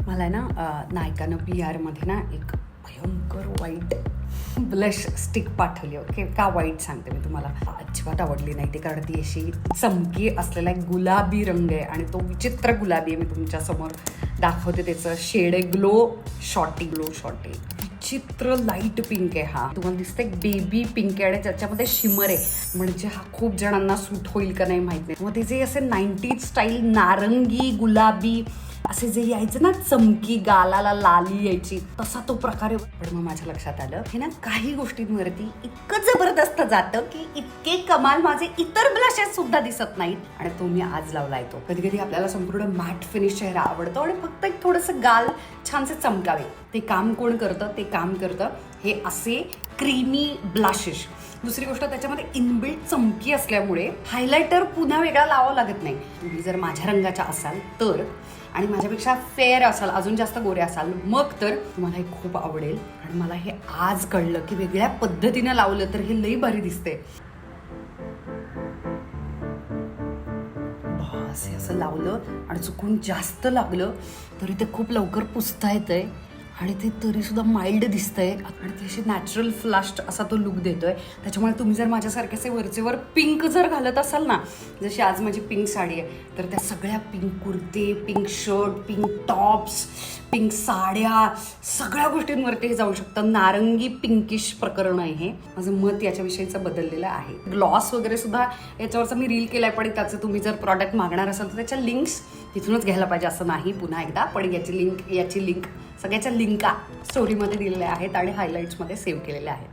मला आहे ना नायकानं PR मध्ये ना एक भयंकर वाईट ब्लश स्टिक पाठवली. ओके, का वाईट सांगते मी तुम्हाला, अजिबात आवडली नाही ती. कारण ती अशी चमकी असलेला एक गुलाबी रंग आहे आणि तो विचित्र गुलाबी आहे. मी तुमच्यासमोर दाखवते. त्याचं शेड आहे ग्लो शॉटी. विचित्र लाईट पिंक आहे. हा तुम्हाला दिसतं एक बेबी पिंक आहे आणि त्याच्यामध्ये शिमर आहे. म्हणजे हा खूप जणांना सूट होईल का नाही माहित नाही. मग ते जे असे 90s स्टाईल नारंगी गुलाबी असे जे यायचं ना, चमकी गालाला लाली यायची, तसा तो प्रकार आहे. पण मग माझ्या लक्षात आलं हे ना काही गोष्टींवरती इतकं जबरदस्त जातं की इतके कमाल माझे इतर ब्लशेस सुद्धा दिसत नाहीत. आणि तो मी आज लावलाय. तो कधी कधी आपल्याला संपूर्ण मॅट फिनिश चेहरा आवडतो आणि फक्त एक थोडंसं गाल छानसे चमकावे. ते काम कोण करतं? ते काम करतं हे असे क्रीमी ब्लशेस. दुसरी गोष्ट, त्याच्यामध्ये इनबिल्ट चमकी असल्यामुळे हायलायटर पुन्हा वेगळा लावावा लागत नाही. तुम्ही जर माझ्या रंगाच्या असाल तर, आणि माझ्यापेक्षा फेअर असाल, अजून जास्त गोरे असाल, मग तर तुम्हाला हे खूप आवडेल. आणि मला हे आज कळलं की वेगळ्या पद्धतीनं लावलं तर हे लई भारी दिसते. बस असं लावलं आणि चुकून जास्त लागलं तरी ते खूप लवकर पुसता येतंय आणि ते तरी सुद्धा माइल्ड दिसतंय आणि ते असे नॅचरल फ्लश्ड असा तो लुक देतोय. त्याच्यामुळे तुम्ही जर माझ्यासारखे असे वरचेवर पिंक जर घालत असाल ना, जशी आज माझी पिंक साडी आहे, तर त्या सगळ्या पिंक कुर्ते, pink shirt, pink tops, pink साड्या, सगळ्या गोष्टींवरती हे जाऊ शकतं. नारंगी पिंकिश प्रकरण आहे हे. माझं मत याच्याविषयीचं बदललेलं आहे. ग्लॉस वगैरे सुद्धा याच्यावरचा मी रील केलाय, पण त्याचं तुम्ही जर प्रॉडक्ट मागणार असाल तर त्याच्या लिंक्स तिथूनच घ्यायला पाहिजे असं नाही. पुन्हा एकदा, पण याची लिंक सगळ्याच्या लिंका स्टोरीमध्ये दिलेल्या आहेत आणि हायलाईट्समध्ये सेव्ह केलेल्या आहेत.